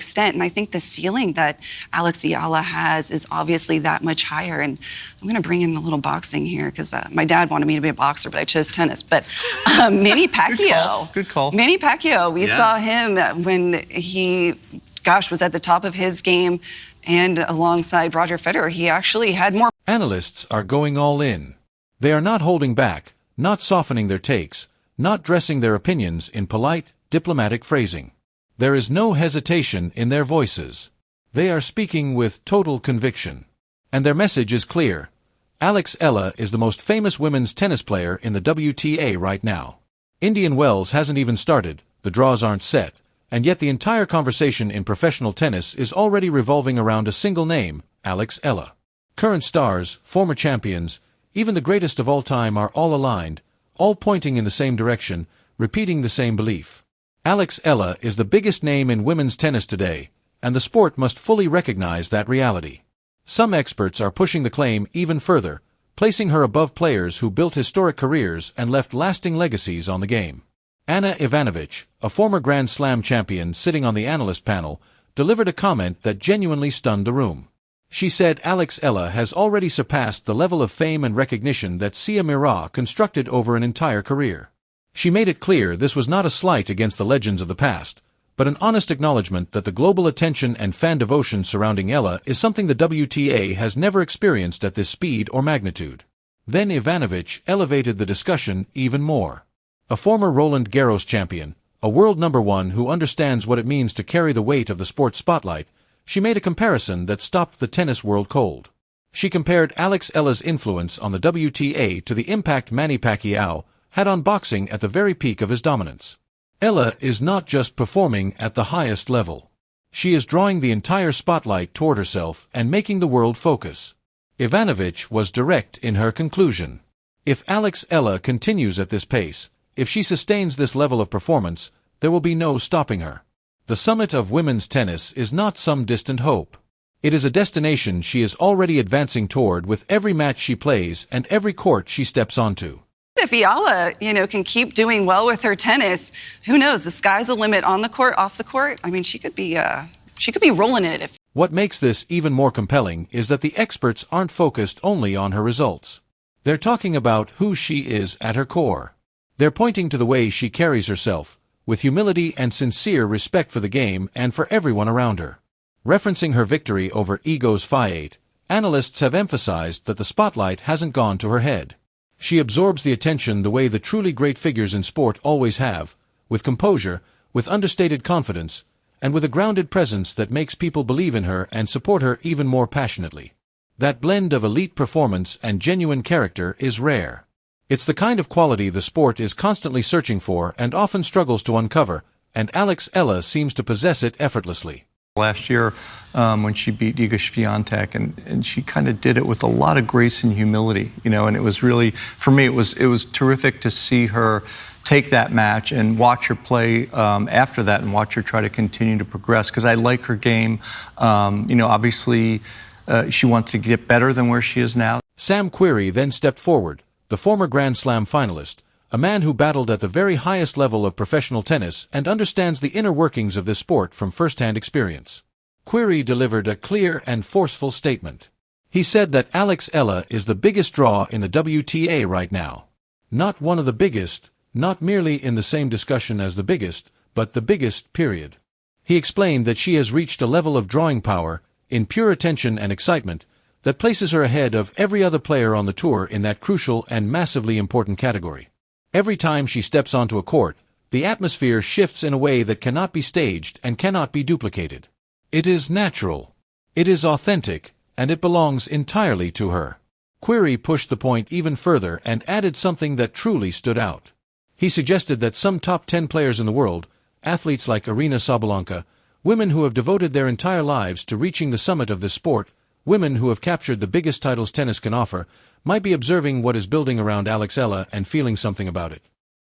extent. And I think the ceiling that Alex Eala has is obviously that much higher. And I'm going to bring in a little boxing here because my dad wanted me to be a boxer, but I chose tennis. But Manny Pacquiao. Good call. Manny Pacquiao, we saw him when he, was at the top of his game. And alongside Roger Federer, he actually had more. Analysts are going all in. They are not holding back, not softening their takes, not dressing their opinions in polite, diplomatic phrasing. There is no hesitation in their voices. They are speaking with total conviction. And their message is clear. Alex Eala is the most famous women's tennis player in the WTA right now. Indian Wells hasn't even started, the draws aren't set, and yet the entire conversation in professional tennis is already revolving around a single name, Alex Eala. Current stars, former champions, even the greatest of all time are all aligned, all pointing in the same direction, repeating the same belief. Alex Eala is the biggest name in women's tennis today, and the sport must fully recognize that reality. Some experts are pushing the claim even further, placing her above players who built historic careers and left lasting legacies on the game. Ana Ivanovic, a former Grand Slam champion sitting on the analyst panel, delivered a comment that genuinely stunned the room. She said Alex Eala has already surpassed the level of fame and recognition that Sia Mira constructed over an entire career. She made it clear this was not a slight against the legends of the past, but an honest acknowledgement that the global attention and fan devotion surrounding Eala is something the WTA has never experienced at this speed or magnitude. Then Ivanovic elevated the discussion even more. A former Roland Garros champion, a world #1 who understands what it means to carry the weight of the sports spotlight, she made a comparison that stopped the tennis world cold. She compared Alex Eala's influence on the WTA to the impact Manny Pacquiao had on boxing at the very peak of his dominance. Eala is not just performing at the highest level. She is drawing the entire spotlight toward herself and making the world focus. Ivanovic was direct in her conclusion. If Alex Eala continues at this pace, if she sustains this level of performance, there will be no stopping her. The summit of women's tennis is not some distant hope. It is a destination she is already advancing toward with every match she plays and every court she steps onto. If Eala, can keep doing well with her tennis, who knows? The sky's the limit on the court, off the court. I mean, she could be rolling in it. What makes this even more compelling is that the experts aren't focused only on her results. They're talking about who she is at her core. They're pointing to the way she carries herself, with humility and sincere respect for the game and for everyone around her. Referencing her victory over Igos 5-8, analysts have emphasized that the spotlight hasn't gone to her head. She absorbs the attention the way the truly great figures in sport always have, with composure, with understated confidence, and with a grounded presence that makes people believe in her and support her even more passionately. That blend of elite performance and genuine character is rare. It's the kind of quality the sport is constantly searching for and often struggles to uncover, and Alex Eala seems to possess it effortlessly. Last year, when she beat Iga Swiatek, and she kind of did it with a lot of grace and humility, and it was really, for me, it was terrific to see her take that match and watch her play after that and watch her try to continue to progress, because I like her game. Obviously, she wants to get better than where she is now. Sam Querrey then stepped forward, the former Grand Slam finalist, a man who battled at the very highest level of professional tennis and understands the inner workings of this sport from first-hand experience. Querrey delivered a clear and forceful statement. He said that Alex Eala is the biggest draw in the WTA right now. Not one of the biggest, not merely in the same discussion as the biggest, but the biggest, period. He explained that she has reached a level of drawing power, in pure attention and excitement, that places her ahead of every other player on the tour in that crucial and massively important category. Every time she steps onto a court, the atmosphere shifts in a way that cannot be staged and cannot be duplicated. It is natural. It is authentic, and it belongs entirely to her. Querrey pushed the point even further and added something that truly stood out. He suggested that some top 10 players in the world, athletes like Aryna Sabalenka, women who have devoted their entire lives to reaching the summit of this sport, women who have captured the biggest titles tennis can offer, might be observing what is building around Alex Eala and feeling something about it.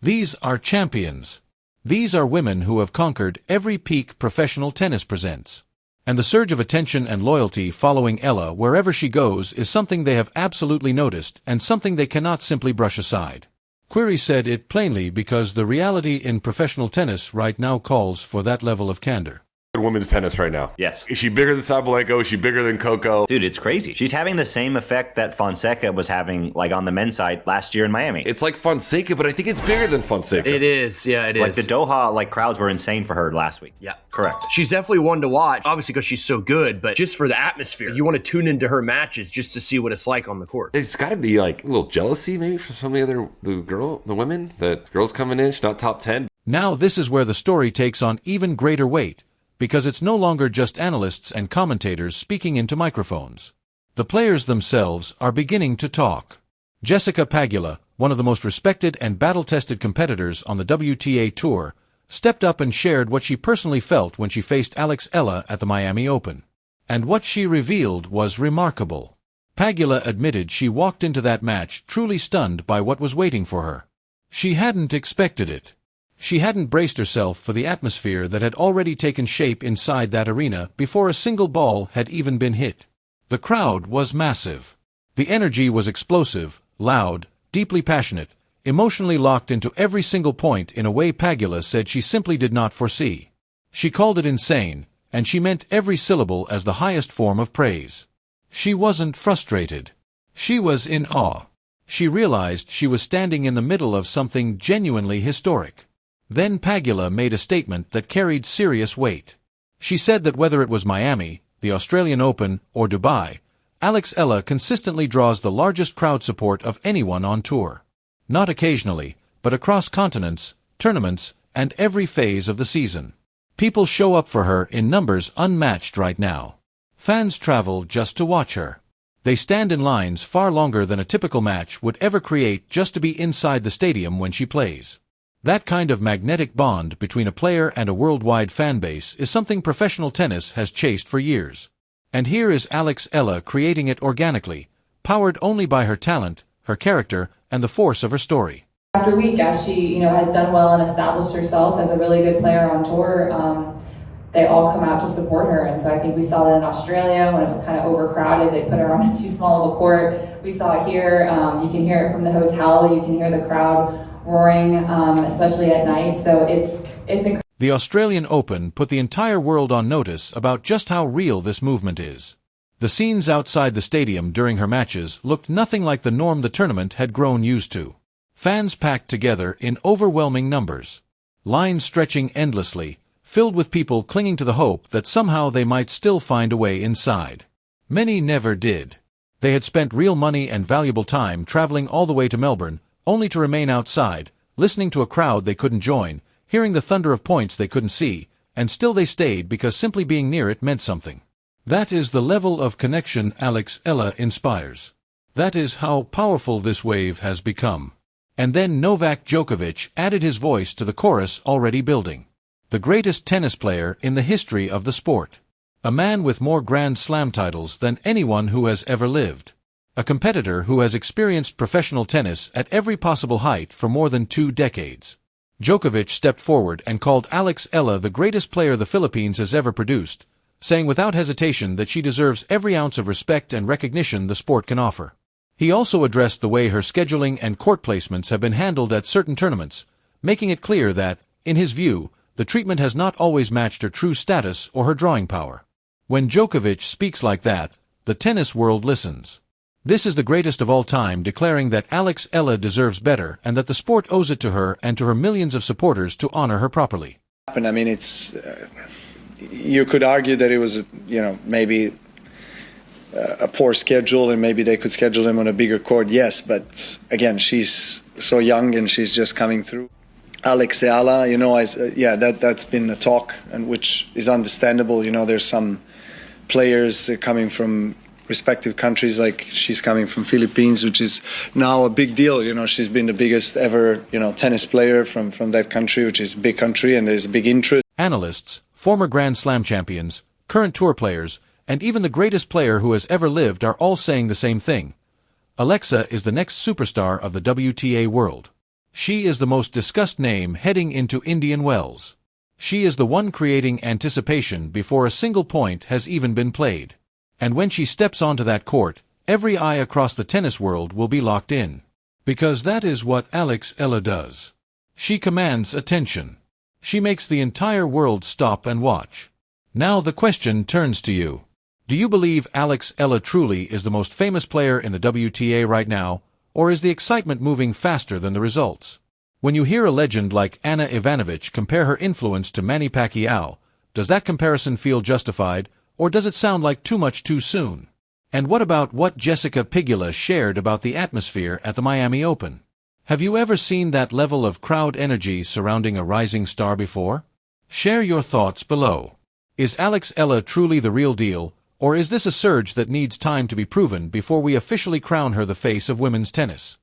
These are champions. These are women who have conquered every peak professional tennis presents. And the surge of attention and loyalty following Eala wherever she goes is something they have absolutely noticed and something they cannot simply brush aside. Querrey said it plainly because the reality in professional tennis right now calls for that level of candor. in women's tennis right now. Yes. Is she bigger than Sabalenka? Is she bigger than Coco? Dude, it's crazy. She's having the same effect that Fonseca was having, like, on the men's side last year in Miami. It's like Fonseca, but I think it's bigger than Fonseca. It is. Yeah, it is. Like, the Doha, like, crowds were insane for her last week. Yeah. Correct. She's definitely one to watch, obviously because she's so good, but just for the atmosphere. You want to tune into her matches just to see what it's like on the court. There's got to be like a little jealousy maybe from some of the women, that girls coming in, she's not top 10. Now this is where the story takes on even greater weight, because it's no longer just analysts and commentators speaking into microphones. The players themselves are beginning to talk. Jessica Pegula, one of the most respected and battle-tested competitors on the WTA Tour, stepped up and shared what she personally felt when she faced Alex Eala at the Miami Open. And what she revealed was remarkable. Pegula admitted she walked into that match truly stunned by what was waiting for her. She hadn't expected it. She hadn't braced herself for the atmosphere that had already taken shape inside that arena before a single ball had even been hit. The crowd was massive. The energy was explosive, loud, deeply passionate, emotionally locked into every single point in a way Pegula said she simply did not foresee. She called it insane, and she meant every syllable as the highest form of praise. She wasn't frustrated. She was in awe. She realized she was standing in the middle of something genuinely historic. Then Pegula made a statement that carried serious weight. She said that whether it was Miami, the Australian Open, or Dubai, Alex Eala consistently draws the largest crowd support of anyone on tour. Not occasionally, but across continents, tournaments, and every phase of the season. People show up for her in numbers unmatched right now. Fans travel just to watch her. They stand in lines far longer than a typical match would ever create just to be inside the stadium when she plays. That kind of magnetic bond between a player and a worldwide fan base is something professional tennis has chased for years. And here is Alex Eala creating it organically, powered only by her talent, her character, and the force of her story. After week, as she, has done well and established herself as a really good player on tour, they all come out to support her. And so I think we saw that in Australia when it was kind of overcrowded. They put her on too small of a court. We saw it here. You can hear it from the hotel. You can hear the crowd roaring, especially at night. So it's incredible. The Australian Open put the entire world on notice about just how real this movement is. The scenes outside the stadium during her matches looked nothing like the norm the tournament had grown used to. Fans packed together in overwhelming numbers. Lines stretching endlessly, filled with people clinging to the hope that somehow they might still find a way inside. Many never did. They had spent real money and valuable time traveling all the way to Melbourne, only to remain outside, listening to a crowd they couldn't join, hearing the thunder of points they couldn't see, and still they stayed because simply being near it meant something. That is the level of connection Alex Eala inspires. That is how powerful this wave has become. And then Novak Djokovic added his voice to the chorus already building. The greatest tennis player in the history of the sport. A man with more Grand Slam titles than anyone who has ever lived. A competitor who has experienced professional tennis at every possible height for more than 2 decades. Djokovic stepped forward and called Alex Eala the greatest player the Philippines has ever produced, saying without hesitation that she deserves every ounce of respect and recognition the sport can offer. He also addressed the way her scheduling and court placements have been handled at certain tournaments, making it clear that, in his view, the treatment has not always matched her true status or her drawing power. When Djokovic speaks like that, the tennis world listens. This is the greatest of all time, declaring that Alex Eala deserves better and that the sport owes it to her and to her millions of supporters to honor her properly. I mean, it's you could argue that it was, maybe a poor schedule and maybe they could schedule him on a bigger court. Yes, but again, she's so young and she's just coming through. Alex Eala, that's been a talk, and which is understandable. There's some players coming from respective countries, like she's coming from Philippines, which is now a big deal. She's been the biggest ever, tennis player from that country, which is a big country, and there's a big interest. Analysts, former Grand Slam champions, current tour players, and even the greatest player who has ever lived are all saying the same thing. Alexa is the next superstar of the WTA world. She is the most discussed name heading into Indian Wells. She is the one creating anticipation before a single point has even been played. And when she steps onto that court, every eye across the tennis world will be locked in. Because that is what Alex Eala does. She commands attention. She makes the entire world stop and watch. Now the question turns to you. Do you believe Alex Eala truly is the most famous player in the WTA right now, or is the excitement moving faster than the results? When you hear a legend like Ana Ivanovic compare her influence to Manny Pacquiao, does that comparison feel justified, or does it sound like too much too soon? And what about what Jessica Pegula shared about the atmosphere at the Miami Open? Have you ever seen that level of crowd energy surrounding a rising star before? Share your thoughts below. Is Alex Eala truly the real deal, or is this a surge that needs time to be proven before we officially crown her the face of women's tennis?